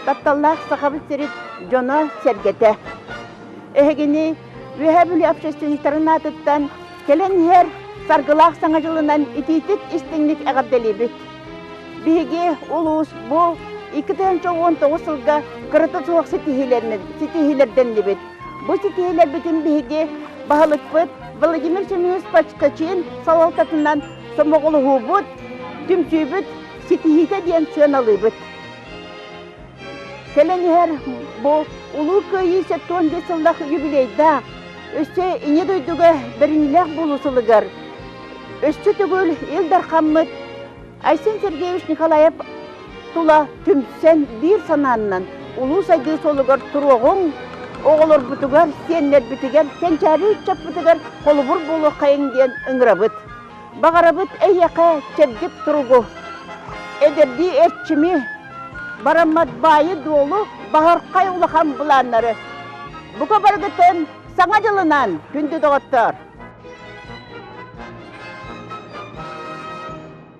Тапталлах сахабы серит жона сергете. Эхегини вехебили общественниктарын атыттан келен хер саргылах саңа жылынан ититик истиңник әғабделибит. Биһиги улус бу 2019 жылга кырыты суық ситихилерден дебит. Бу ситихилер битин биһиги баһалыкпыт Владимир Семенович Пачкачин салалтатынан сомоғылы хубут, түмсүйбіт, ситихите диен сыналыбыт. Келенер бұл улу көйі 10 жылдақ юбилейда өсте ине дойдуға бірініләк болусылыгар. Өсте түгіл Илдар Хаммыт Айсен Сергеевич Николаев тула түмсен бір сананынан улу сайды солыгар тұруғын оғылыр бұтығар, сенлер бұтығар, сенчәрі үтчап бұтығар қолыбыр болу қайын ден үңірабыт. Бағарабыт әйеқа чәбдіп тұруғы. Әдерді әртшімі барамат байы долу бағар қай ұлыған бұланлары. Бұқа барғытын саңа жылынан күнді доғаттар.